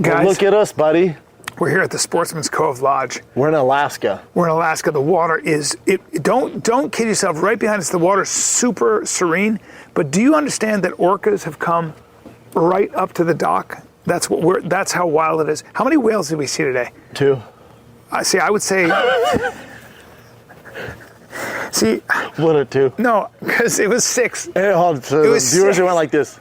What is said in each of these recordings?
Guys, well, look at us, buddy. we're here at the Sportsman's Cove Lodge. We're in Alaska. We're in Alaska. The water is don't kid yourself. Right behind us, the water's super serene. But do you understand that orcas have come right up to the dock? That's how wild it is. How many whales did we see today? 2. See, I would say. See. What a 2? No, because it was 6. Hey, hold on. So It the was viewers 6. went like this.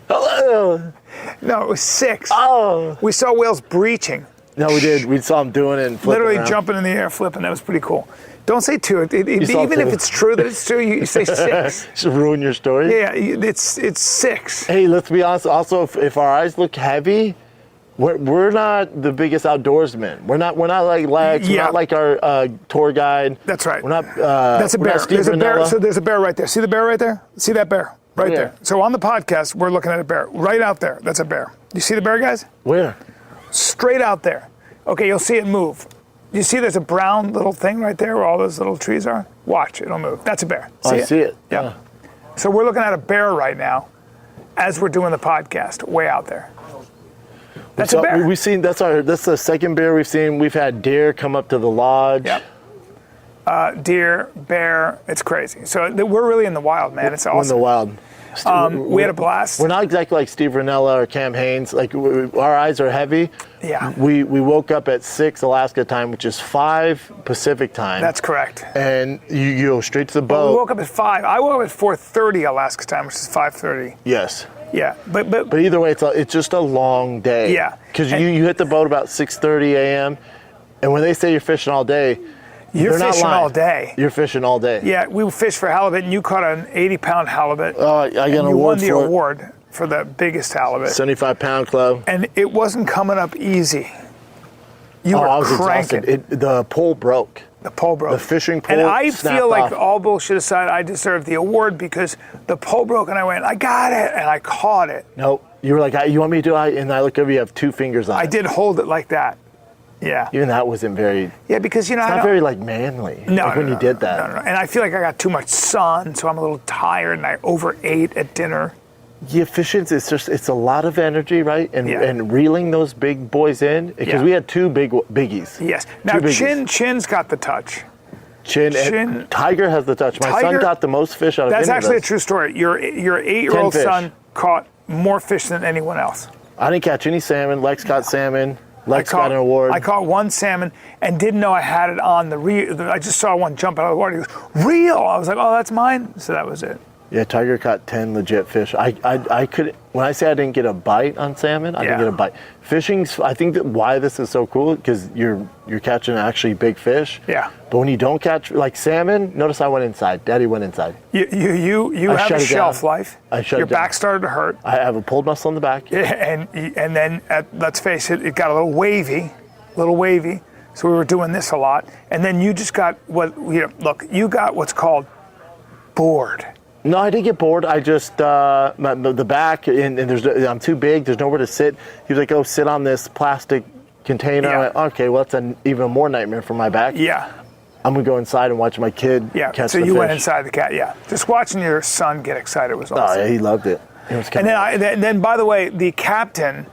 Hello. No, it was 6. Oh. We saw whales breaching. No, we did. We saw them doing it and flipping Literally around. jumping in the air, flipping. That was pretty cool. Don't say 2. saw Even 2. if it's true that it's true, you say 6. Just ruin your story. Yeah, it's 6. Hey, let's be honest. Also, if our eyes look heavy, we're not the biggest outdoorsmen. We're not like Lex. We're Yeah. not like our tour guide. That's right. We're not. That's a we're bear. not Steve There's a bear. Ranella. So there's a bear right there. See the bear right there? See that bear right Where? there? So on the podcast, we're looking at a bear right out there. That's a bear. You see the bear, guys? Where? Straight out there. Okay, you'll see it move. You see there's a brown little thing right there where all those little trees are? Watch, it'll move. That's a bear. I see it. Yeah. So we're looking at a bear right now as we're doing the podcast, way out there. That's a bear. We've seen that's the second bear we've seen. We've had deer come up to the lodge. Yep. Deer, bear, it's crazy. So we're really in the wild, man. It's We're in the awesome. wild. We had a blast. We're not exactly like Steve Ranella or Cam Haines. Like our eyes are heavy. Yeah. We woke up at 6 Alaska time, which is 5 Pacific time. That's correct. And you go straight to the Well, boat. we woke up at 5. I woke up at 4:30 Alaska time, which is 5:30. Yes. Yeah, but But either way, it's just a long day. Yeah. Because you hit the boat about 6:30 a.m. And when they say you're fishing all day, you're they're not fishing lying. all day. You're fishing all day. Yeah, we fished for halibut, and you caught an 80-pound halibut. Oh, I got an and you award won the for it. award for the biggest halibut. 75-pound club. And it wasn't coming up easy. You I were was cranking. exhausted. The pole broke. The pole broke. The fishing pole And I snapped feel like off. all bullshit aside, I deserve the award because the pole broke, and I went, I got it, and I caught it. No, you were like, you want me to do it? And I look over, you have 2 fingers on I it. did hold it like that. Yeah. Even that wasn't very, Yeah, because, you know, it's I not don't- very like manly. No, like no, when you no, did that. No. And I feel like I got too much sun, so I'm a little tired, and I overate at dinner. The efficiency, it's a lot of energy, right? And Yeah. and reeling those big boys in, because Yeah. we had 2 biggies. Yes. Now, Two biggies. Chin's got the touch. Chin. Chin- Tiger has the touch. My son Tiger- caught the most fish out of That's any actually a of us. true story. Your 8-year-old 10 fish. son caught more fish than anyone else. I didn't catch any salmon. Lex caught salmon. Lex got an award. I caught 1 salmon and didn't know I had it on the reel. I just saw one jump out of the water. He goes, reel! I was like, oh, that's mine. So that was it. Yeah, Tiger caught 10 legit fish. I could, when I say I didn't get a bite on salmon, I didn't Yeah. get a bite. Fishing's, I think that why this is so cool, because you're catching actually big fish. Yeah. But when you don't catch, like salmon, notice I went inside. Daddy went inside. You I have shut a it shelf down. life. I shut Your it down. back started to hurt. I have a pulled muscle in the back. And then, let's face it, it got a little wavy. So we were doing this a lot. And then you just got you got what's called bored. No, I didn't get bored. I just, the back, and I'm too big. There's nowhere to sit. He was like, oh, sit on this plastic container. Yeah. I went, okay, well, that's an even more nightmare for my back. Yeah. I'm going to go inside and watch my kid catch So the you fish. went inside the cat. Yeah. Just watching your son get excited was Oh, awesome. yeah, he loved it. It was And then, by the way, the captain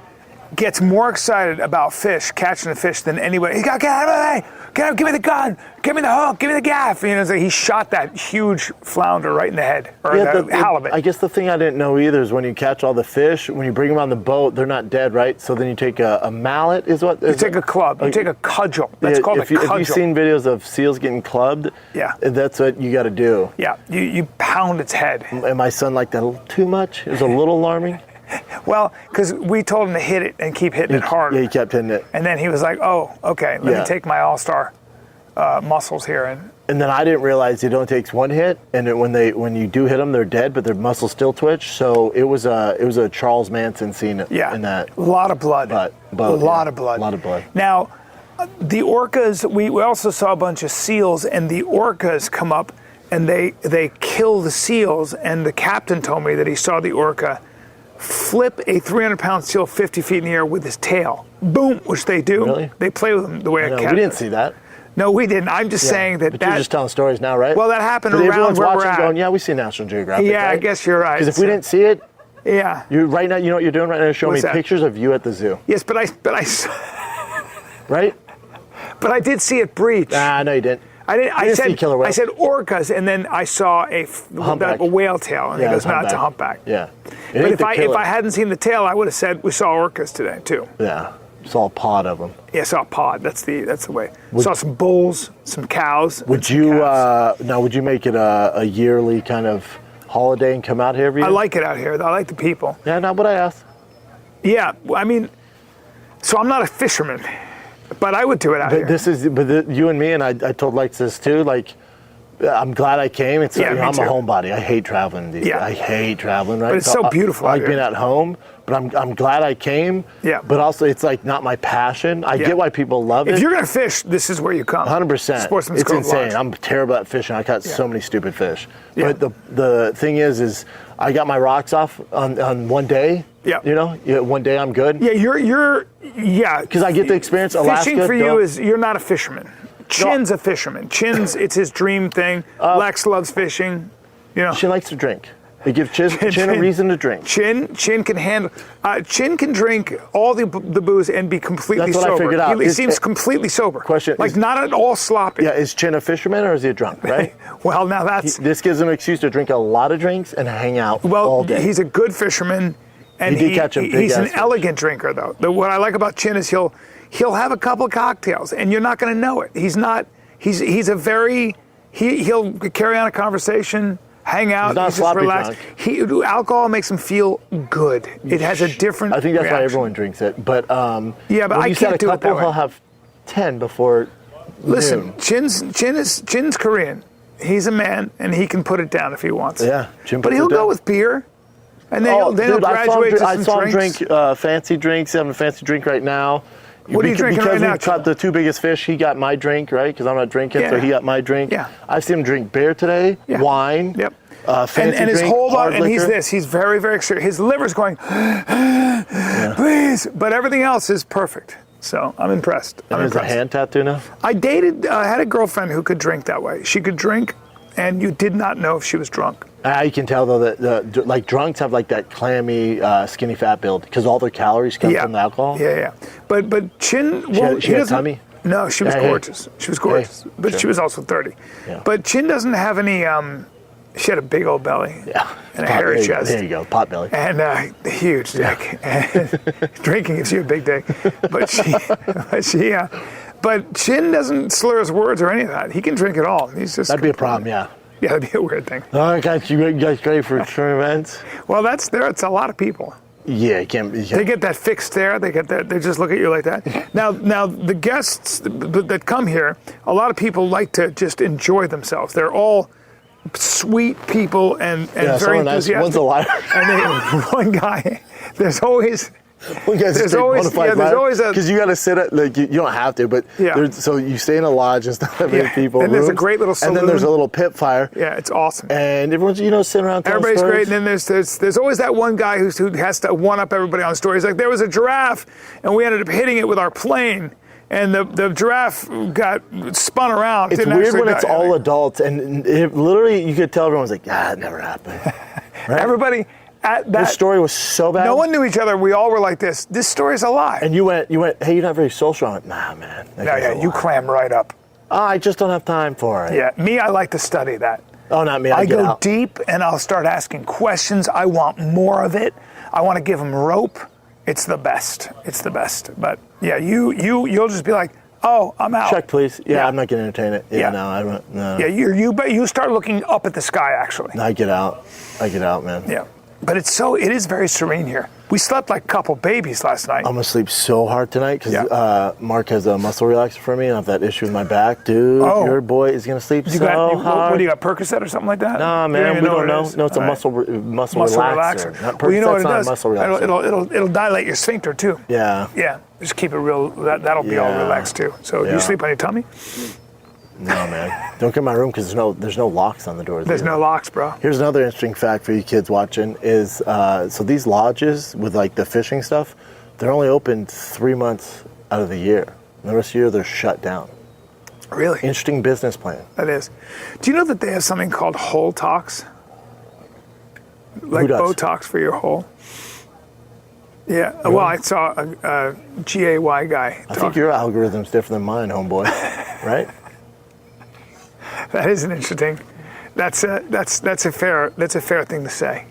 gets more excited about catching the fish than anybody. He got, get out of the way! Give me the gun! Give me the hook! Give me the gaff! You know, so he shot that huge flounder right in the head, or the halibut. I guess the thing I didn't know either is when you catch all the fish, when you bring them on the boat, they're not dead, right? So then you take a mallet, is what? You take a club. You take a cudgel. That's called a cudgel. If you've seen videos of seals getting clubbed, Yeah. that's what you got to do. Yeah, you pound its head. And my son liked that a little too much. It was a little alarming. Well, because we told him to hit it and keep hitting it hard. Yeah, he kept hitting it. And then he was like, oh, okay, let me take my all-star muscles here. And then I didn't realize it only takes one hit, and then when you do hit them, they're dead, but their muscles still twitch. So it was a Charles Manson scene in that. A lot of blood. But a lot of blood. A lot of blood. Now, the orcas, we also saw a bunch of seals, and the orcas come up, and they kill the seals, and the captain told me that he saw the orca flip a 300-pound seal 50 feet in the air with his tail. Boom, which they do. Really? They play with them the way a cat We didn't does. see that. No, we didn't. I'm just saying that But you're just telling stories now, right? Well, that happened But around everyone's where we're watching at. Going, yeah, we see National Geographic. Yeah, I right? guess you're right. Because if we didn't see it, Yeah. You right now, you know what you're doing right now? You're showing What's me that? pictures of you at the zoo. Yes, but I Right? but I did see it breach. Nah, no, you didn't. I didn't. You didn't see killer whale. I said orcas, and then I saw a whale tail, and he goes, "No, it's a humpback." Yeah. But if I hadn't seen the tail, I would have said we saw orcas today too. Yeah. Saw a pod of them. Yeah, saw a pod. That's the way. Saw some bulls, some cows. Would you now? Would you make it a yearly kind of holiday and come out here every year? I like it out here. I like the people. Yeah, not what I asked. Yeah, I mean, so I'm not a fisherman, but I would do it out here. You and me, and I told Lex this too. Like, I'm glad I came. It's Yeah, I'm me a too. homebody. I hate traveling. I hate traveling. Right, But it's so beautiful I out like here. being at home. But I'm glad I came. Yeah. But also, it's like not my passion. I get why people love it. If you're gonna fish, this is where you come. 100%. Sportsman's It's Cove insane. Lodge. I'm terrible at fishing. I caught so many stupid fish. Yeah. But the thing is I got my rocks off on one day. Yeah. You know, one day I'm good. Yeah, you're Because I get to experience Alaska. Fishing for you is you're not a fisherman. Chin's a fisherman. Chin's it's his dream thing. Lex loves fishing. You know. She likes to drink. It gives Chin a reason to drink. Chin can handle. Chin can drink all the booze and be completely That's what sober. I figured out. He seems completely sober. Question like is- not at all sloppy. Yeah, is Chin a fisherman or is he a drunk, right? Well, now that's This gives him an excuse to drink a lot of drinks and hang out all day. he's a good fisherman, and He did catch a he's big-ass an fish. elegant drinker though. What I like about Chin is he'll have a couple of cocktails and you're not going to know it. He's not. He's a very. He'll carry on a conversation. Hang out, He's not just sloppy relaxed. Alcohol makes him feel good. It has a different. I think that's why reaction. everyone drinks it. But Yeah, but when I you said can't a do it couple, that way. he'll have 10 before Listen, noon. Chin's Korean. He's a man, and he can put it down if he wants. Yeah, Chin but puts he'll it go down. with beer, and then he'll I graduate to I some saw him drinks. drink fancy drinks. He's having a fancy drink right now. What are you drinking right now, Because we caught the two biggest fish, he got my drink, right? Because I'm not drinking, so Yeah. he got my drink. Yeah. I've seen him drink beer today, Yeah. wine, Yep. fancy and his drink, whole hard body, and he's liquor. this. He's very, very serious. His liver's going, please, but everything else is perfect. So I'm impressed. And there's a hand tattoo now? I had a girlfriend who could drink that way. She could drink, and you did not know if she was drunk. You can tell, though, that like drunks have like that clammy, skinny fat build because all their calories come from the alcohol. Yeah. But Chin, well, she he had doesn't. tummy? No, she was Hey. gorgeous. She was gorgeous, but sure. she was also 30. Yeah. But Chin doesn't have any. She had a big old belly. Yeah. And a hairy chest. There you go, pot belly. And a huge dick. And drinking gives you a big dick. But Chin doesn't slur his words or any of that. He can drink it all. He's just. That'd be a problem, yeah. Yeah, that'd be a weird thing. All right, guys, you guys ready for current events? Well, it's a lot of people. Yeah, you can't. They get that fixed stare. They get that. They just look at you like that. Now the guests that come here, a lot of people like to just enjoy themselves. They're all sweet people and very enthusiastic. One's a liar. And one guy, there's always. There's always a. because you got to sit at like you don't have to, but Yeah. so you stay in a lodge and stuff. Have people. And there's a rooms, great little and then there's a saloon. little pit fire. Yeah, it's awesome. And everyone's sitting around. telling Everybody's stories. great, and then there's always that one guy who has to one up everybody on the story. He's like, there was a giraffe, and we ended up hitting it with our plane, and the giraffe got spun around. It's Didn't weird actually when it's die. all adults, and literally you could tell everyone's like, it never happened. Right? Everybody at that. This story was so bad. No one knew each other. We all were like this. This story's a lie. And you went. Hey, you're not very social. I went, nah, man. that guy's a You lie." clam right up. I just don't have time for it. Yeah, me, I like to study that. Oh, not me. I get go out. deep and I'll start asking questions. I want more of it. I want to give them rope. It's the best. It's the best. But yeah, you'll just be like, oh, I'm out. Check, please. Yeah, Yeah. I'm not gonna entertain it. Yeah. No, I don't. No. Yeah, you start looking up at the sky actually. I get out. Man. Yeah, but it is very serene here. We slept like a couple babies last night. I'm gonna sleep so hard tonight because Yeah. Mark has a muscle relaxer for me, and I have that issue with my back, dude. Oh. Your boy is gonna sleep you so got hard. what do you got? Percocet or something like that? Nah, You man, even we don't what it know. is? No, it's a All right. muscle relaxer. Not Well, you know what Percocet's it not a does? muscle relaxer. It'll dilate your sphincter too. Yeah. Yeah, just keep it real. That'll be all Yeah. relaxed too. So Yeah. you sleep on your tummy? No, man. Don't get in my room because there's no locks on the doors. There's no locks, bro. Here's another interesting fact for you kids watching is so these lodges with like the fishing stuff, they're only open 3 months out of the year. And the rest of the year they're shut down. Really? Interesting business plan. That is. Do you know that they have something called hole talks? like does? Botox for your hole. Yeah. Well, I saw a GAY guy. I think your algorithm's different than mine, homeboy. Right? That is an interesting. That's a fair thing to say.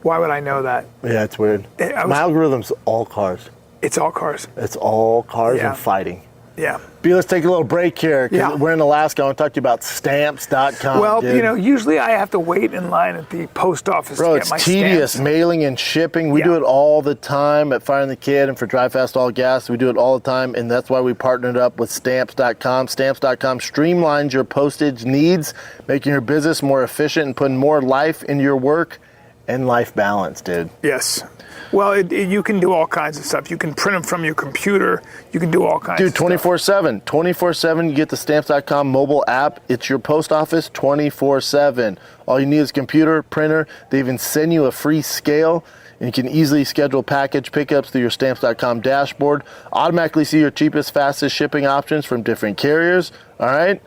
Why would I know that? Yeah, it's weird. My algorithm's all cars. It's all cars. It's all cars Yeah. and fighting. Yeah. B, let's take a little break here. 'Cause Yeah. we're in Alaska. I want to talk to you about stamps.com. Well, dude. you know, usually I have to wait in line at the post office Bro, to it's get my tedious stamps. mailing and shipping. We Yeah. do it all the time at Fire and the Kid and for Drive Fast All Gas. We do it all the time, and that's why we partnered up with Stamps.com. Stamps.com streamlines your postage needs, making your business more efficient and putting more life into your work and life balance, dude. Yes. Well, you can do all kinds of stuff. You can print them from your computer. You can do all kinds of Dude, stuff. 24/7. 24/7, you get the Stamps.com mobile app. It's your post office 24/7. All you need is a computer, printer. They even send you a free scale. And you can easily schedule package pickups through your Stamps.com dashboard. Automatically see your cheapest, fastest shipping options from different carriers. All right?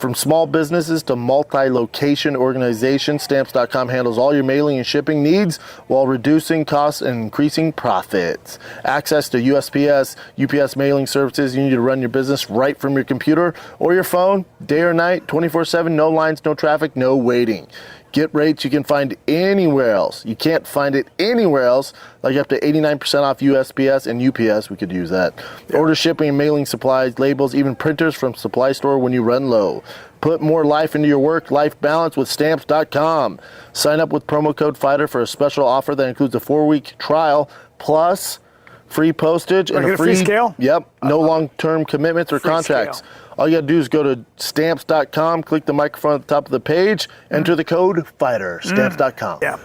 From small businesses to multi-location organizations, Stamps.com handles all your mailing and shipping needs while reducing costs and increasing profits. Access to USPS, UPS mailing services. You need to run your business right from your computer or your phone, day or night, 24/7. No lines, no traffic, no waiting. Get rates you can find anywhere else. You can't find it anywhere else, like up to 89% off USPS and UPS. We could use that. Order shipping and mailing supplies, labels, even printers from supply store when you run low. Put more life into your work-life balance with Stamps.com. Sign up with promo code FIGHTER for a special offer that includes a 4-week trial plus free postage and get a free scale? Yep. No long-term commitments or Free contracts. scale. All you gotta do is go to Stamps.com, click the microphone at the top of the page, enter the code FIGHTER, Stamps.com. Yeah.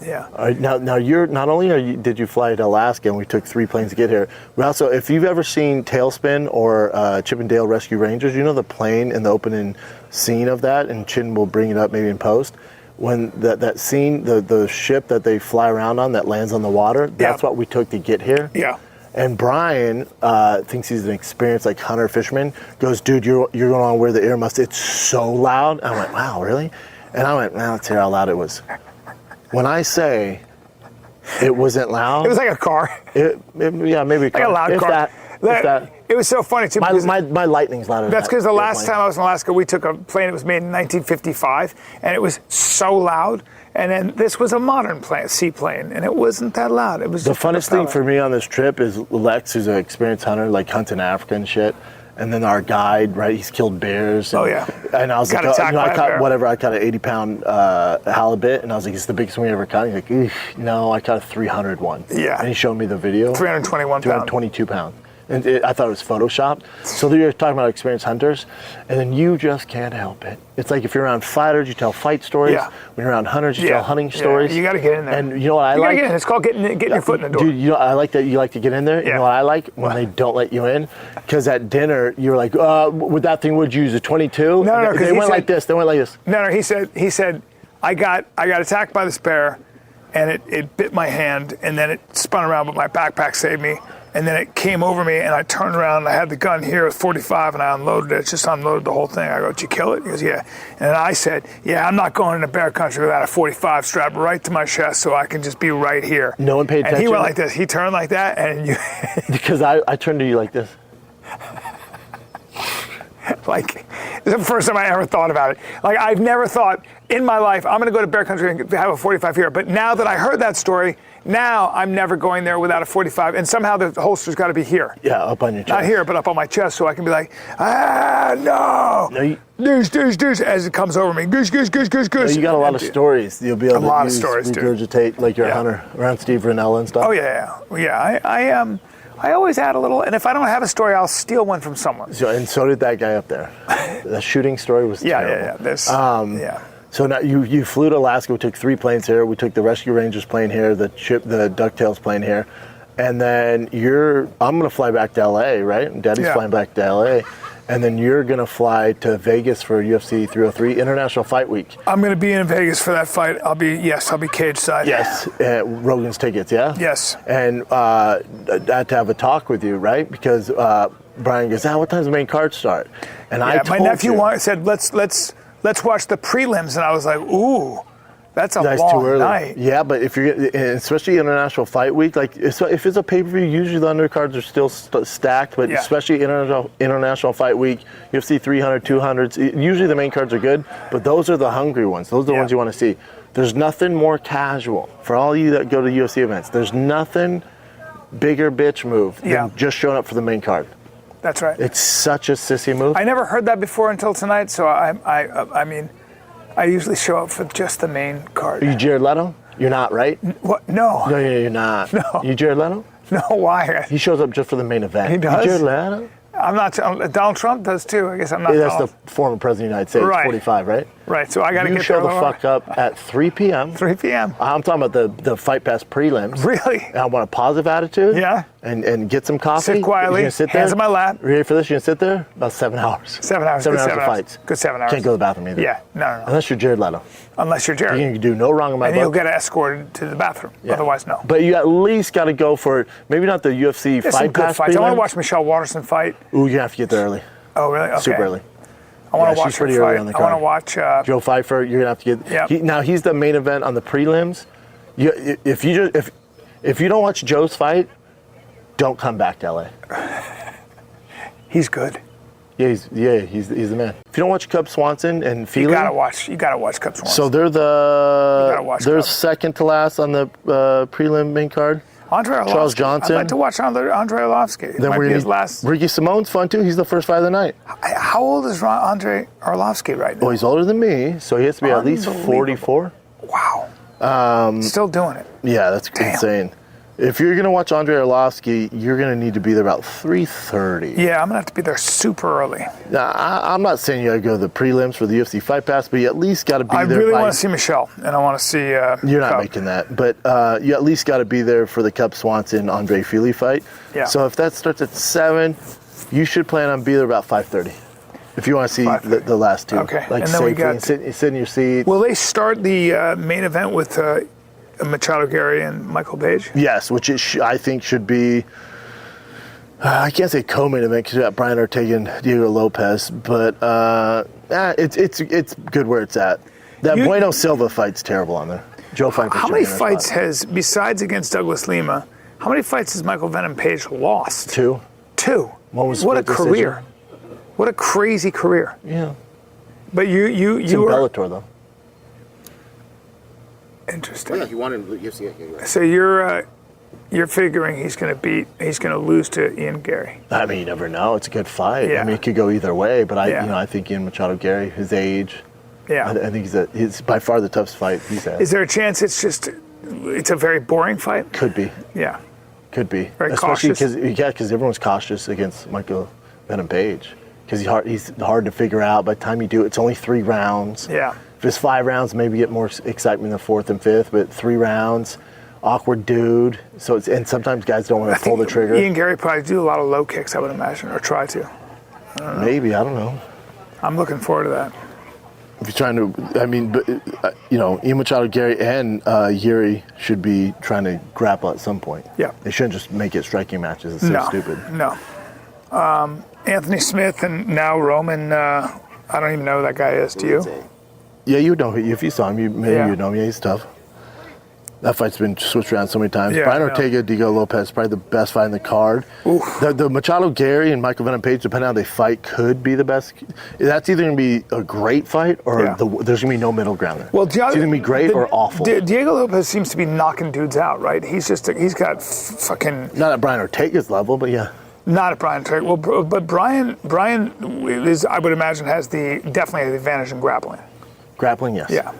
Yeah. All right, now you're not only did you fly to Alaska and we took 3 planes to get here. We also, if you've ever seen Tailspin or Chip and Dale Rescue Rangers, you know the plane in the opening scene of that, and Chin will bring it up maybe in post. When that scene, the ship that they fly around on that lands on the water, that's what we took to get here. Yeah. And Brian thinks he's an experienced like hunter fisherman. Goes, dude, you're going on where the air must. It's so loud. I went, wow, really? And I went, well, let's hear how loud it was. When I say it wasn't loud, It was like a car. yeah, maybe a Like a loud if car. That. It was so funny too. My lightning's louder. That's because the last airplane. time I was in Alaska, we took a plane that was made in 1955, and it was so loud. And then this was a modern seaplane, and it wasn't that loud. It was The just funnest thing for me on this trip is Lex, who's an experienced hunter, like hunting Africa and shit. And then our guide, right? He's killed bears. And, Oh, yeah. And I was Got like, attacked by I a caught bear. whatever. I caught an 80-pound halibut, and I was like, it's the biggest one we ever caught. He's like, no, I caught a 300 one. Yeah. And he showed me the video. 321 pounds. 222 pound. And I thought it was photoshopped. So you're talking about experienced hunters, and then you just can't help it. It's like if you're around fighters, you tell fight stories. Yeah. When you're around hunters, you tell hunting Yeah. stories. You got to get in there. And you know what I You got like? to get in. It's called getting your foot in the door. Dude, you know, I like that you like to get in there. You Yeah. know what I like? When they don't let you in. Because at dinner, you were like, with that thing, would you use a 22? No, 'cause They he went said- like this. They went like this. No, he said, I got attacked by this bear, and it bit my hand, and then it spun around, but my backpack saved me. And then it came over me, and I turned around, and I had the gun here with 45, and I unloaded it. Just unloaded the whole thing. I go, did you kill it? He goes, yeah. And then I said, yeah, I'm not going into bear country without a 45 strapped right to my chest so I can just be right here. No one paid And he attention? went like this. He turned like that, and you, Because I turned to you like this. like, it's the first time I ever thought about it. Like, I've never thought in my life, I'm going to go to bear country and have a 45 here. But now that I heard that story, now I'm never going there without a 45. And somehow the holster's got to be here. Yeah, up on your chest. Not here, but up on my chest, so I can be like, no. No, Deuce, as it comes over me. Goose. You got a lot of stories. You'll be able to lot of use, stories, dude. regurgitate like you're a Yeah. hunter around Steve Rinella and stuff. Oh, yeah. I always add a little, and if I don't have a story, I'll steal one from someone. So did that guy up there. The shooting story was terrible. Yeah. So now you flew to Alaska. We took 3 planes here. We took the Rescue Rangers plane here, the DuckTales plane here, and then I'm gonna fly back to LA, right? Daddy's flying back to LA, and then you're gonna fly to Vegas for UFC 303 International Fight Week. I'm going to be in Vegas for that fight. I'll be cage side. Yes, Rogan's tickets, yeah. Yes. And I had to have a talk with you, right? Because Brian goes, what time's the main card start? And I told my nephew you, said, let's watch the prelims, and I was like, ooh, That's a That's long too early. night. Yeah, but if you're, especially International Fight Week, like if it's a pay-per-view, usually the undercards are still stacked, but especially International Fight Week, UFC 300, 200s, usually the main cards are good, but those are the hungry ones. Those are the ones you want to see. There's nothing more casual for all you that go to UFC events. There's nothing bigger bitch move than just showing up for the main card. That's right. It's such a sissy move. I never heard that before until tonight, so I mean, I usually show up for just the main card. Are you Jared Leto? You're not, right? What? No. No, you're not. No. You Jared Leto? No, why? He shows up just for the main event. He does? You Jared Leto? I'm not. Donald Trump does too. I guess I'm not. That's Donald. the former president of the United States, Right. 45, right? Right, so I got to You get show there the a little fuck up at 3 p.m. 3 p.m. I'm talking about the Fight Pass prelims. Really? And I want a positive attitude. Yeah. And get some coffee. Sit quietly. You're gonna sit there. Hands in my lap. Ready for this? You're going to sit there? About 7 hours. 7 hours. 7 Good hours 7 of hours. fights. Good 7 hours. Can't go to the bathroom either. Yeah. No. Unless you're Jared Leto. Unless you're Jared. You can do no wrong in my And book. you'll get escorted to the bathroom. Yeah. Otherwise, no. But you at least got to go for, maybe not the UFC There's some Fight good Pass fights. I want prelim. to watch Michelle Waterson fight. Ooh, you have to get there early. Oh, really? Okay. Super early. I want Yeah, to watch she's her pretty fight. early on the I want to card. watch. Joe Pfeiffer, you're gonna have to get. Yep. Now he's the main event on the prelims. If you don't watch Joe's fight, don't come back to LA. He's good. Yeah, he's the man. If you don't watch Cub Swanson and Feely, You gotta watch Cup Swanson. so they're gotta watch they're Cub. second to last on the prelim main card. Andre Arlovsky. Charles Johnson. I'd like to watch Andre Arlovsky. It Then might we're be gonna his last. Ricky Simone's fun too. He's the first fight of the night. How old is Andre Arlovsky right now? Oh, he's older than me, so he has to be at least Unbelievable. 44. Wow. Still doing it. Yeah, that's insane. If you're gonna watch Andre Arlovsky, you're gonna need to be there about 3:30. Yeah, I'm gonna have to be there super early. Now, I'm not saying you gotta go to the prelims for the UFC Fight Pass, but you at least gotta be I there. really want to see Michelle, and I want to see. You're not Cub. making that, but you at least gotta be there for the Cub Swanson Andre Feely fight. Yeah. So if that starts at 7, you should plan on being there about 5:30. If you want to see the last two. Okay. Like And then we safely, got- and sit in your seat. Will they start the main event with Machado Gary and Michael Page? Yes, which I think should be. I can't say co-main event because you got Brian Ortega and Diego Lopez, but it's good where it's at. That Bueno Silva fight's terrible on there. Joe Pfeiffer. How many fights has, besides against Douglas Lima, how many fights has Michael Venom Page lost? 2. 2. One was What a split decision. career! What a crazy career! Yeah. But It's you in were Bellator though. interesting. Yeah, he wanted UFC. So you're figuring he's going to lose to Ian Gary. I mean, you never know. It's a good fight. Yeah. I mean, it could go either way. But Yeah. I think Ian Machado Gary, his age, Yeah. I think he's by far the toughest fight he's had. Is there a chance it's a very boring fight? Could be. Yeah. Could be. Very Especially cautious. because everyone's cautious against Michael Venom Page because he's hard to figure out. By the time you do it, it's only 3 rounds. Yeah. If it's 5 rounds, maybe get more excitement in the 4th and 5th, but 3 rounds, awkward dude. So and sometimes guys don't want to pull the trigger. Ian Gary probably do a lot of low kicks, I would imagine, or try to. Maybe, I don't know. I'm looking forward to that. If you're trying to, I mean, but Ian Machado Gary and Jiri should be trying to grapple at some point. Yeah. They shouldn't just make it striking matches. It's so stupid. No. Anthony Smith and now Roman. I don't even know who that guy is. Do you? Yeah, you would know if you saw him. Maybe Yeah. you'd know him. Yeah, he's tough. That fight's been switched around so many times. Yeah, Brian I know. Ortega, Diego Lopez, probably the best fight in the card. The Machado Gary and Michael Venom Page, depending on how they fight, could be the best. That's either going to be a great fight or Yeah. there's going to be no middle ground there. Well, it's either going to be great or awful. Diego Lopez seems to be knocking dudes out, right? He's got fucking. Not at Brian Ortega's level, but yeah. Not at Brian Trigg. Well, but Brian is, I would imagine, has definitely the advantage in grappling. Grappling, yes. Yeah.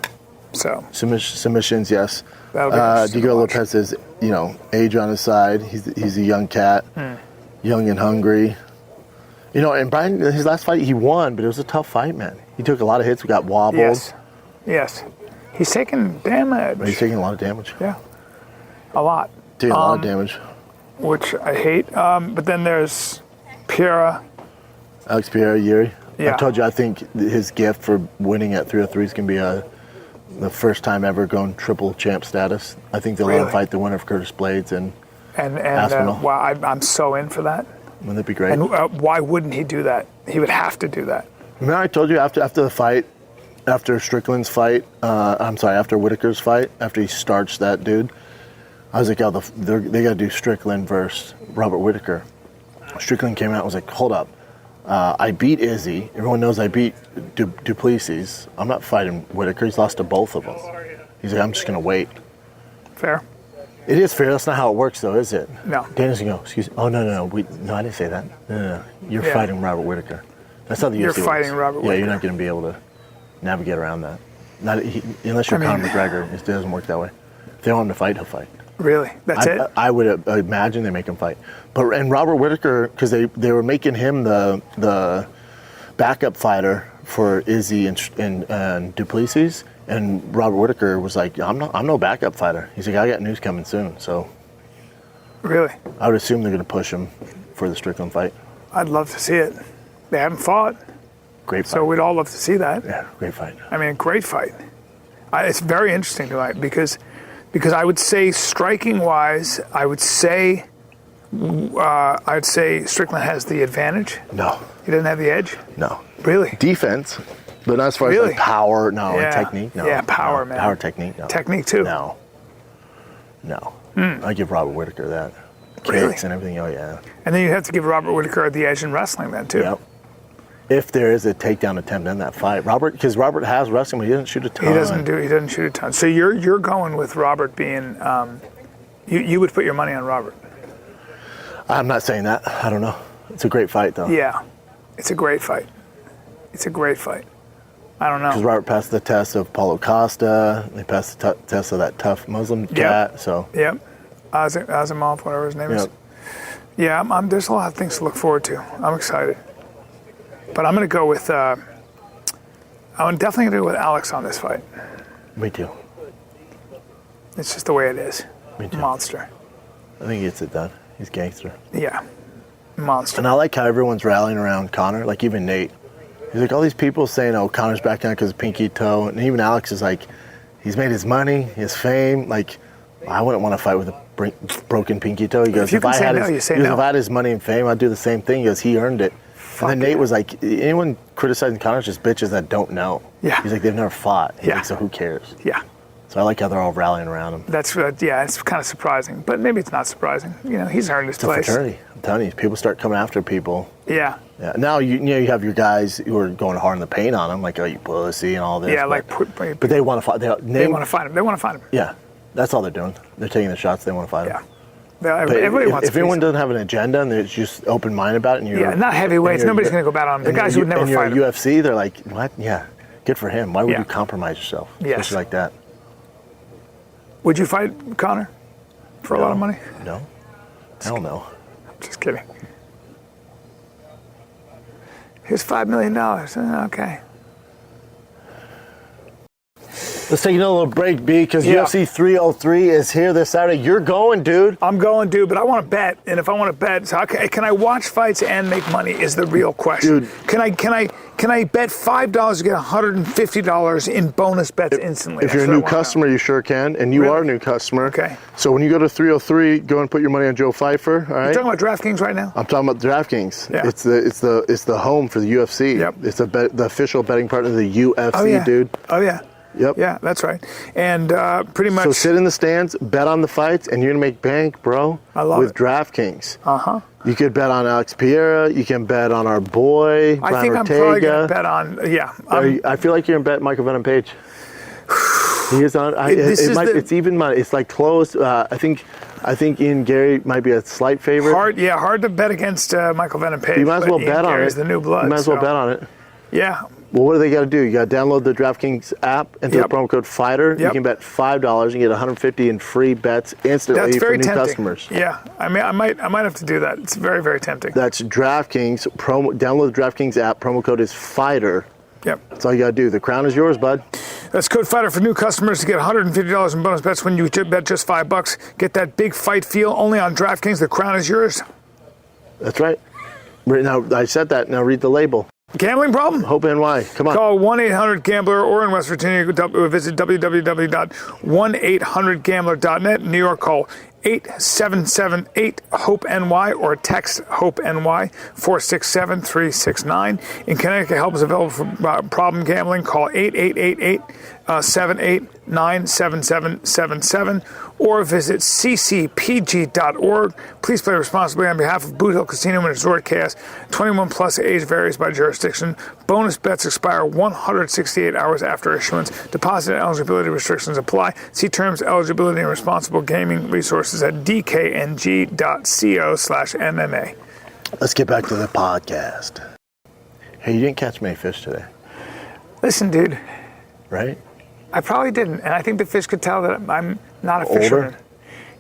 So Submissions, yes. That'll be interesting Diego to watch. Lopez is, age on his side. He's a young cat, young and hungry. And Brian, his last fight, he won, but it was a tough fight, man. He took a lot of hits. We got wobbled. Yes. He's taking damage. He's taking a lot of damage. Yeah. A lot. Taking a lot of damage. Which I hate. But then there's Pereira. Alex Pereira, Jiri. Yeah. I told you, I think his gift for winning at 303 is going to be the first time ever going triple champ status. I think they'll let him Really? fight the winner of Curtis Blades and And wow, I'm so in for that. wouldn't that be great? And why wouldn't he do that? He would have to do that. Remember I told you after the fight, after Strickland's fight, after Whitaker's fight, after he starched that dude, I was like, oh, they got to do Strickland versus Robert Whitaker. Strickland came out and was like, hold up. I beat Izzy. Everyone knows I beat Duplessis. I'm not fighting Whitaker. He's lost to both of them. He's like, I'm just going to wait. Fair. It is fair. That's not how it works, though, is it? No. Dana's going to go, excuse me. Oh, no. No, I didn't say that. No. You're fighting Robert Whitaker. That's not the UFC. You're fighting Robert Whitaker. Yeah, you're not going to be able to navigate around that. Unless you're Conor McGregor. It doesn't work that way. If they want him to fight, he'll fight. Really? That's it? I would imagine they make him fight. And Robert Whitaker, because they were making him the backup fighter for Izzy and Duplessis, and Robert Whitaker was like, I'm no backup fighter. He's like, I got news coming soon. So really, I would assume they're going to push him for the Strickland fight. I'd love to see it. They haven't fought. Great fight. So we'd all love to see that. Yeah, great fight. I mean, great fight. It's very interesting tonight because I would say striking wise, I would say Strickland has the advantage. No. He doesn't have the edge? No. Really? Defense, but not as far as like power, and technique. No. Yeah, power, man. Power, technique, no. Technique too? No. I give Robert Whitaker that. Really? Kicks and everything, oh yeah. And then you have to give Robert Whitaker the edge in wrestling then too. Yep. If there is a takedown attempt in that fight. Because Robert has wrestling, but he doesn't shoot a ton. He doesn't shoot a ton. So you're going with Robert being, you would put your money on Robert. I'm not saying that. I don't know. It's a great fight, though. Yeah, it's a great fight. It's a great fight. I don't know. Because Robert passed the test of Paulo Costa. They passed the test of that tough Muslim cat. So. Yep. Asimov, whatever his name is. Yeah, there's a lot of things to look forward to. I'm excited. But I'm going to go with, I'm definitely going to go with Alex on this fight. Me too. It's just the way it is. Me too. Monster. I think he gets it done. He's gangster. Yeah. Monster. And I like how everyone's rallying around Conor, like even Nate. He's like, all these people saying, oh, Conor's back down because of pinky toe. And even Alex is like, he's made his money, his fame. Like, I wouldn't want to fight with a broken pinky toe. He goes, if I had his money and fame, I'd do the same thing. He goes, he earned it. And then Nate was like, anyone criticizing Conor's just bitches that don't know. Yeah. He's like, they've never fought. He's like, so who cares? Yeah. So I like how they're all rallying around him. That's it's kind of surprising, but maybe it's not surprising. He's earned his place. It's a fraternity. I'm telling you, people start coming after people. Yeah. Now you have your guys who are going hard in the paint on him, like, oh, you pussy and all this. Yeah, but they want to fight. They want to fight him. They want to fight him. Yeah, that's all they're doing. They're taking the shots. They want to fight him. Yeah. Everybody wants. If anyone doesn't have an agenda and they're just open-minded about it, and not heavyweights, nobody's going to go bat on them. The guys who would never fight him. UFC, they're like, what? Yeah, good for him. Why would you compromise yourself, especially like that? Would you fight Conor for a lot of money? No. Hell no. Just kidding. Here's $5 million. Okay. Let's take another little break, B, because UFC 303 is here this Saturday. You're going, dude. I'm going, dude, but I want to bet. And if I want to bet, so can I watch fights and make money is the real question. Dude. Can I bet $5 to get $150 in bonus bets instantly? If you're a new customer, you sure can. And you are a new customer. Okay. So when you go to 303, go and put your money on Joe Pfeiffer, all right? You're talking about DraftKings right now? I'm talking about DraftKings. Yeah. It's the home for the UFC. Yep. It's the official betting partner of the UFC, dude. Oh, yeah. Yep. Yeah, that's right. And pretty much. So sit in the stands, bet on the fights, and you're going to make bank, bro. I love with it. DraftKings. Uh-huh. You could bet on Alex Pereira. You can bet on our boy, Brian I think Ortega. I'm probably going to bet on, I feel like you're going to bet Michael Venom Page. He is on. It's even money. It's like close. I think Ian Gary might be a slight favorite. Hard to bet against Michael Venom Page. You might as well bet on it. The new blood. You might as well bet on it. Yeah. Well, what do they got to do? You got to download the DraftKings app, enter the promo code FIGHTER. You can bet $5 and get $150 in free bets instantly for new customers. Yeah, I mean, I might have to do that. It's very, very tempting. That's DraftKings. Download the DraftKings app. Promo code is FIGHTER. Yep. That's all you got to do. The crown is yours, bud. That's code FIGHTER for new customers to get $150 in bonus bets when you bet just $5. Get that big fight feel only on DraftKings. The crown is yours. That's right. Now, I said that. Now read the label. Gambling problem? Hope NY. Come on. Call 1-800-GAMBLER or in West Virginia, visit www.1800gambler.net. New York, call 877-8-HOPE-NY or text HOPE-NY 467-369. In Connecticut, help is available for problem gambling. Call 888-78-97777 or visit ccpg.org. Please play responsibly on behalf of Boot Hill Casino and Resort Cast. 21 plus age varies by jurisdiction. Bonus bets expire 168 hours after issuance. Deposit and eligibility restrictions apply. See terms, eligibility, and responsible gaming resources at dkng.co/MMA. Let's get back to the podcast. Hey, you didn't catch many fish today, Listen, dude, right? I probably didn't, and I think the fish could tell that I'm not a fisherman.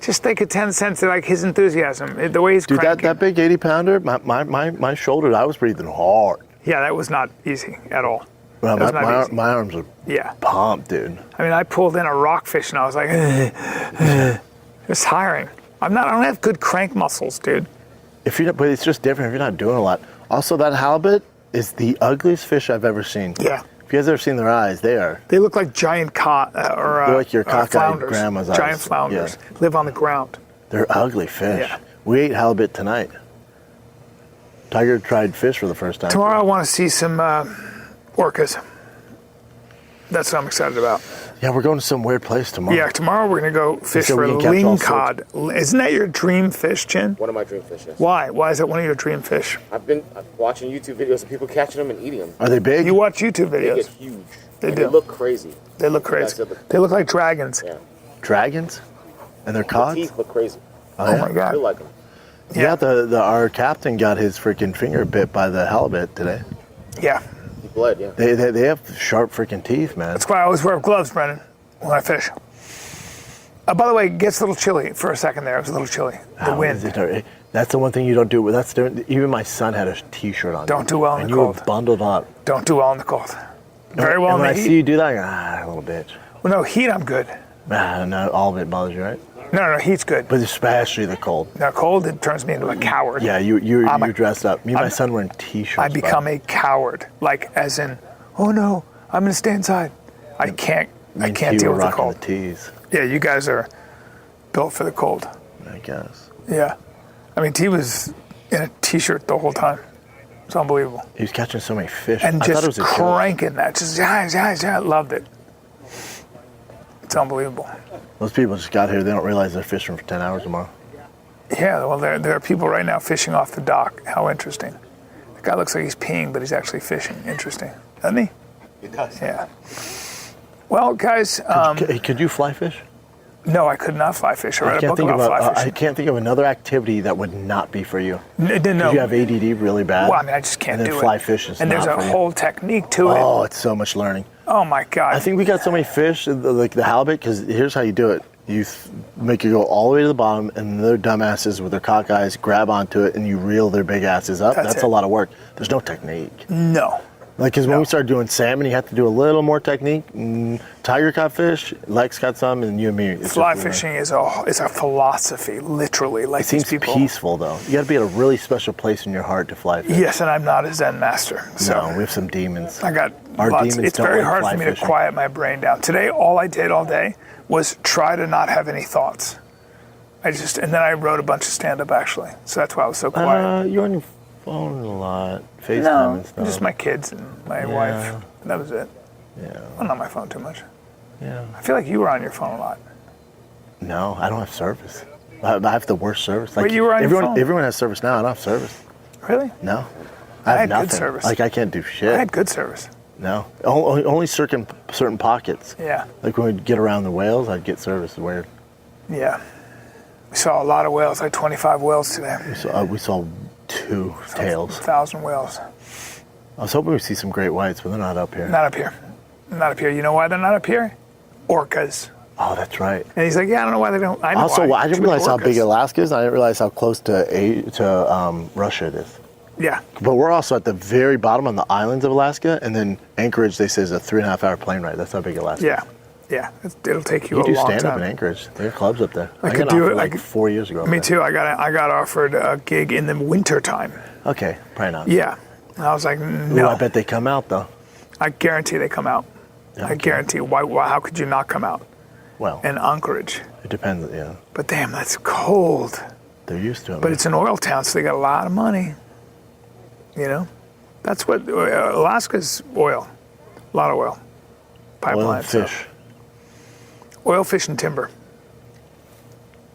Just they could sense like his enthusiasm, the way he's Dude, cranking. that big 80-pounder, my shoulder, I was breathing hard. Yeah, that was not easy at all. Well, That was not easy. my arms are pumped, dude. I mean, I pulled in a rockfish and I was like, it's tiring. I don't have good crank muscles, dude. But it's just different if you're not doing a lot. Also, that halibut is the ugliest fish I've ever seen. Yeah. If you guys ever seen their eyes, they look like giant they're like your cockeyed flounders. grandma's eyes. Giant flounders. Yeah. Live on the ground. They're ugly fish. Yeah. We ate halibut tonight. Tiger tried fish for the first time. Tomorrow I want to see some orcas. That's what I'm excited about. Yeah, we're going to some weird place tomorrow. Yeah, tomorrow we're going to go fish So for we can catch all lingcod. Isn't that your dream fish, Chin? One of my dream fishes. Why? Why is that one of your dream fish? I've been watching YouTube videos of people catching them and eating them. Are they big? You watch YouTube They videos. get huge. They And do. They look crazy. They look crazy. They look like dragons. Yeah. Dragons? And they're The cods? teeth look crazy. Oh my I God. feel like them. Yeah, our captain got his freaking finger bit by the halibut today. Yeah. He bled, yeah. They have sharp freaking teeth, man. That's why I always wear gloves, Brennan, when I fish. By the way, it gets a little chilly for a second there. It was a little chilly. The wind. That's the one thing you don't do. Even my son had a t-shirt on. Don't do well in and the you cold. were bundled up. Don't do well in the cold. Very well in when the I heat. see you do that, I go, little bitch. Well, no, heat I'm good. Not all of it bothers you, right? No, heat's good. But especially the cold. Now, cold, it turns me into a coward. Yeah, you dressed up. Me and my son wearing t-shirts. I become a coward. Like, as in, oh no, I'm going to stay inside. I can't deal with the cold. The tees, Yeah, you guys are built for the cold. I guess. Yeah. I mean, T was in a t-shirt the whole time. It's unbelievable. He was catching so many fish. And I thought it just was a joke. cranking that. Just, loved it. It's unbelievable. Those people just got here. They don't realize they're fishing for 10 hours tomorrow. Yeah, well, there are people right now fishing off the dock. How interesting. The guy looks like he's peeing, but he's actually fishing. Interesting. Doesn't he? He does. Yeah. Well, guys, Could you fly fish? no, I could not fly fish. I read a book think about fly I fishing. can't think of another activity that would not be for you. No. Because you have ADD really bad. Well, I mean, I just can't and do then it. fly fish is and not there's a for you. whole technique to it. Oh, it's so much learning. Oh my God. I think we got so many fish, like the halibut, because here's how you do it. You make it go all the way to the bottom, and their dumbasses with their cock eyes grab onto it, and you reel their big asses up. That's it. a lot of work. There's no technique. No. Like, because when we started doing salmon, you have to do a little more technique. Tiger caught fish, Lex got some, and you and me. It's Fly just, fishing is a philosophy, literally. Like It seems these people. peaceful, though. You got to be at a really special place in your heart to fly fish. Yes, and I'm not a Zen master. So No, we have some demons. I got Our lots. demons It's don't very like hard fly for me to fishing. quiet my brain down. Today, all I did all day was try to not have any thoughts. And then I wrote a bunch of stand-up, actually. So that's why I was so quiet. You're on your phone a lot. FaceTime No, and stuff. just my kids and my wife. That was it. Yeah. I'm on my phone too much. Yeah. I feel like you were on your phone a lot. No, I don't have service. I have the worst service. Like, But you were on your everyone, phone. everyone has service now. I don't have service. Really? No. I have had good nothing. service. Like, I can't do shit. I had good service. No. Only certain pockets. Yeah. Like when we'd get around the whales, I'd get service. Weird. Yeah. We saw a lot of whales, like 25 whales today. We saw 2 tails. 1,000 whales. I was hoping we'd see some great whites, but they're not up here. Not up here. Not up here. You know why they're not up here? Orcas. Oh, that's right. And he's like, yeah, I don't know why they don't. I know Also, why. I didn't Too many realize how big orcas. Alaska is. I didn't realize how close to Russia it is. Yeah. But we're also at the very bottom on the islands of Alaska, and then Anchorage, they say, is a 3.5-hour plane ride. That's how big Alaska is. Yeah. Yeah. It'll take you You a do long stand up time. in Anchorage. There are clubs up there. I could got do offered it. like 4 years ago. up Me there. too. I got offered a gig in the winter time. Okay, probably not. Yeah. And I was like, no. Ooh, I bet they come out though. I guarantee they come out. Yeah, I guarantee. Why? How could you not come out? Well, and Anchorage. it depends. Yeah, But damn, that's cold. they're used to it. But it's an oil town, so they got a lot of money. You know, that's what Alaska's oil, a lot of oil, pipelines, oil and fish. oil, fish, and timber.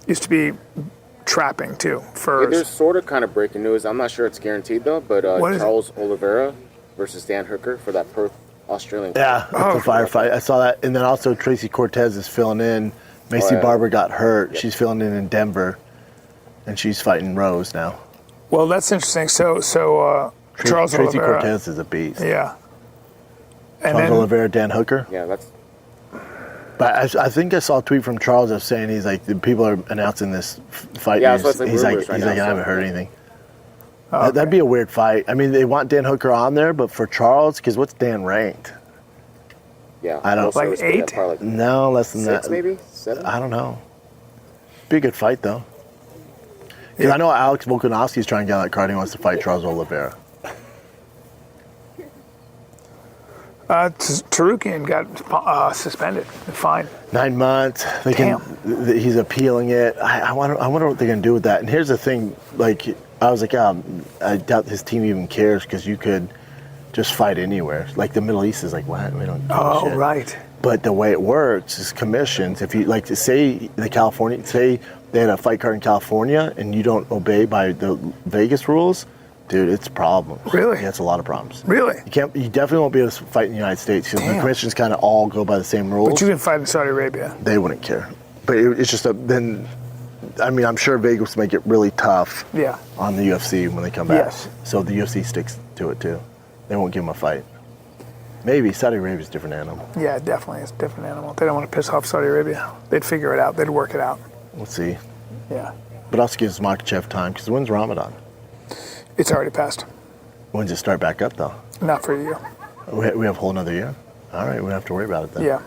Used to be trapping too. Hey, Furs. there's sort of kind of breaking news. I'm not sure it's guaranteed though, but What is it? Charles Oliveira versus Dan Hooker for that Perth Australian. Yeah, Oh, it's a firefight. I saw that, and then also Tracy Cortez is filling in. Macy yeah. Barber got hurt. Yep. She's filling in Denver, and she's fighting Rose now. Well, that's interesting. So Charles Tracy Oliveira. Cortez is a beast. Yeah. And Charles then, Oliveira, Dan Hooker. Yeah, that's But I think I saw a tweet from Charles of saying he's like, the people are announcing this fight. Yeah, news. so it's like he's like, rumors right he's now, like, I so- haven't heard anything. okay. That'd be a weird fight. I mean, they want Dan Hooker on there, but for Charles, because what's Dan ranked? yeah. I don't- Also, Like it's 8? probably like No, less than 6 that. maybe 7. I don't know. Be a good fight though. Because I know Alex Volkanovski's trying to get on that card. He wants to fight Charles Oliveira. Tarukian got suspended, fined. 9 months. He's appealing it. I wonder what they're gonna do with that. And here's the thing. Like I was like, I doubt his team even cares because you could just fight anywhere. Like the Middle East is like, what? We don't. Give a Oh, shit. right. But the way it works is commissions. If you like to say say they had a fight card in California and you don't obey by the Vegas rules, dude, it's problems. Really? Yeah, it's a lot of problems. Really? You definitely won't be able to fight in the United States because the Damn. commissions kind of all go by the same rules. But you can fight in Saudi Arabia. They wouldn't care. But it's just then. I mean, I'm sure Vegas will make it really tough Yeah. on the UFC when they come back. Yes. So the UFC sticks to it too. They won't give them a fight. Maybe Saudi Arabia's a different animal. Yeah, definitely. It's a different animal. They don't want to piss off Saudi Arabia. They'd figure it out. They'd work it out. We'll see. Yeah. But also gives Makhachev time because when's Ramadan? It's already passed. When's it start back up though? Not for you. We have a whole another year. All right, we don't have to worry about it then. Yeah.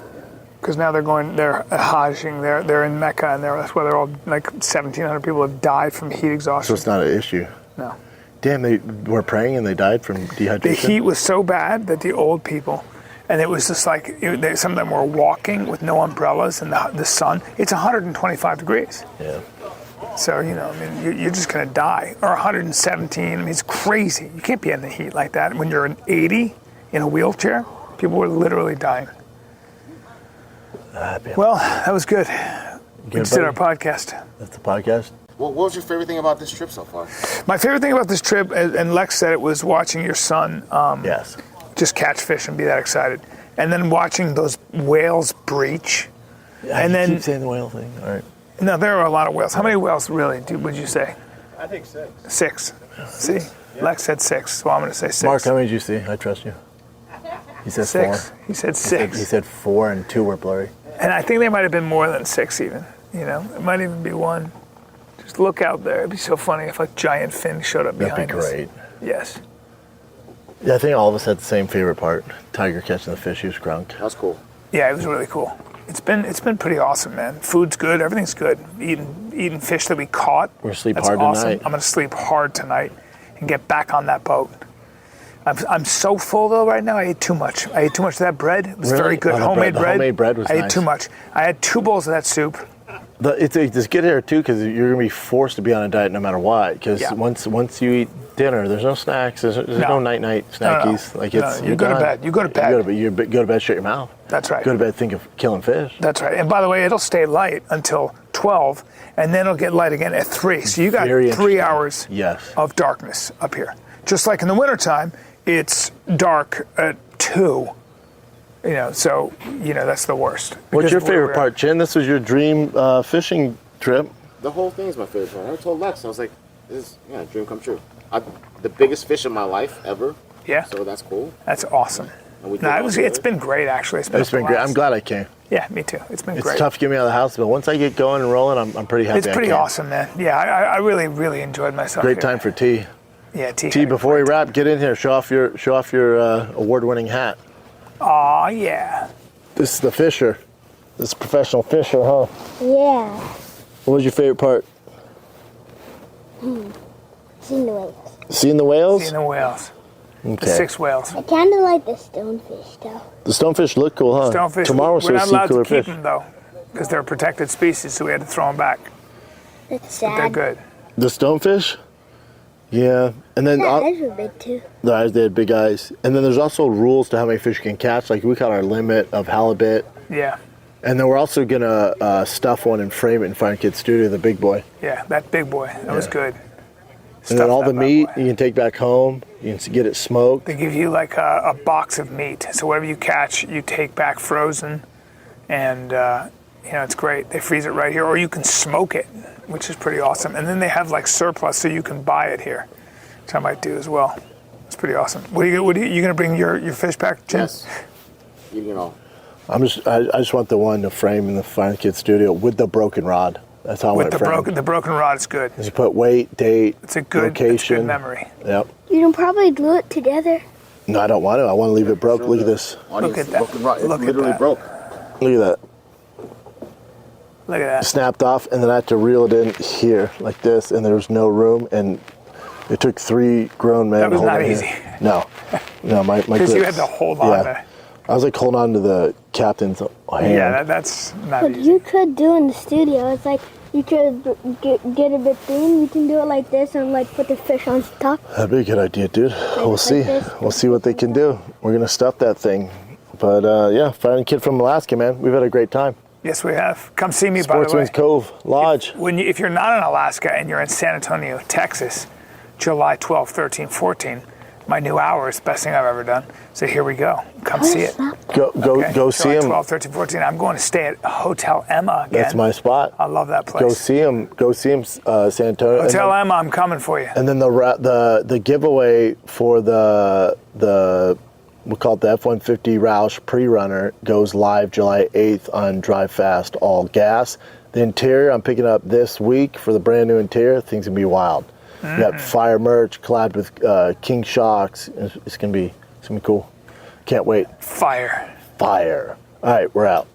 Because now they're hajjing, they're in Mecca, and that's where they're all, like 1,700 people have died from heat So exhaustion. it's not an issue. No. Damn, they were praying and they died from dehydration. The heat was so bad that the old people, and it was just like, some of them were walking with no umbrellas in the sun. It's 125 degrees. Yeah. So, I mean, you're just going to die. Or 117. I mean, it's crazy. You can't be in the heat like that. When you're an 80 in a wheelchair, people were literally dying. Well, that was good. We just did our podcast. That's the podcast. What was your favorite thing about this trip so far? My favorite thing about this trip, and Lex said it, was watching your son Yes. just catch fish and be that excited. And then watching those whales breach. And then- keep saying the whale thing. All right. No, there are a lot of whales. How many whales really would you say? I think 6. 6. See? Lex said 6, so I'm going to say 6. Mark, how many did you see? I trust you. He said 6. 4. He said He 6. said 4 and 2 were blurry. And I think they might have been more than 6 even. It might even be 1. Just look out there. It'd be so funny if a giant fin showed up That'd behind be us. great. Yes. Yeah, I think all of us had the same favorite part. Tiger catching the fish. He was crunk. That was cool. Yeah, it was really cool. It's been pretty awesome, man. Food's good. Everything's good. Eating fish that we caught. We're gonna sleep That's hard awesome. tonight. I'm going to sleep hard tonight and get back on that boat. I'm so full though right now. I ate too much. I ate too much of that bread. It was Really? very good. Oh, the Homemade bread- the bread. homemade bread was I ate nice. too much. I had 2 bowls of that soup. It's good here too because you're gonna be forced to be on a diet no matter what. Because Yeah. once you eat dinner, there's no snacks. There's no night snackies. No. Like No, it's you you're go to done. bed. You go to bed. You go to bed. Shut your mouth. That's right. Go to bed. Think of killing fish. That's right. And by the way, it'll stay light until 12, and then it'll get light again at 3. So you got Very 3 interesting. hours Yes. of darkness up here. Just like in the wintertime, it's dark at 2. So that's the worst. What's Because your we're- favorite part, Chin? This was your dream fishing trip. The whole thing is my favorite part. I told Lex, I was like, this is dream come true. The biggest fish in my life ever. Yeah. So that's cool. That's awesome. And we did No, all it's together. been great actually. It's been great. I'm glad I came. Yeah, me too. It's been It's great. tough to get me out of the house, but once I get going and rolling, I'm pretty happy. It's I pretty came. awesome, man. Yeah, I really, really enjoyed myself. Great here. time for tea. Yeah, tea. T, before we wrap, get in here. Show off your award-winning hat. Aw, yeah. This is the fisher. This is professional fisher, huh? Yeah. What was your favorite part? Seen the whales. Seeing the whales? Seeing the whales. The Okay. 6 whales. I kind of like the stonefish though. The stonefish look cool, huh? Stonefish. Tomorrow we're We're supposed not to see allowed cooler to keep fish. them though, because they're a protected species, so we had to throw them back. That's But sad. they're good. The stonefish? Yeah. And then Their eyes were big too. the eyes, they had big eyes. And then there's also rules to how many fish you can catch. Like we caught our limit of halibut. Yeah, And then we're also going to stuff one and frame it in Fire Kid Studio, the big boy. yeah, that big boy, that was good. And then all the Stuff that bad meat boy. you can take back home. You can get it smoked. They give you like a box of meat. So whatever you catch, you take back frozen, and it's great. They freeze it right here, or you can smoke it, which is pretty awesome. And then they have like surplus, so you can buy it here, which I might do as well. It's pretty awesome. What are you gonna bring your fish back, Jim? Yes. You know, I just want the one to frame in the Fire Kid Studio with the broken rod. That's how I want With it framed. the broken rod is good. You put weight, date, It's a good location. memory. Yep. You can probably glue it together. No, I don't want to. I want to leave it broke. Look at this. audience, at that. broken rock. It Look at literally that. broke. Look at that. Look at that. Snapped off, and then I had to reel it in here like this, and there was no room, and it took 3 grown men That was to hold not it easy. here. No, my Because you had grips. to hold on to. I was like holding on to the captain's hand. Yeah, that's not What easy. you could do in the studio is like you could get a bit thin. You can do it like this and like put the fish on top. That'd be a good idea, dude. We'll like see. this. We'll see what they can do. We're gonna stuff that thing. But yeah, Fire Kid from Alaska, man. We've had a great time. Yes, we have. Come see me, by the way. Sportsman's Cove Lodge. If you're not in Alaska and you're in San Antonio, Texas, July 12, 13, 14, my new hour is the best thing I've ever done. So here we go. Come see it. Go Okay? see July him. 12, 13, 14. I'm going to stay at Hotel Emma again. That's my spot. I love that place. Go see him. Go see him, San Antonio. Hotel Emma, I'm coming for you. And then the giveaway for the we call it the F-150 Roush pre-runner goes live July 8th on Drive Fast All Gas. The interior I'm picking up this week for the brand new interior. Things gonna be wild. We got fire merch, collabed with King Shocks. It's gonna be cool. Can't wait. Fire. Fire. All right, we're out.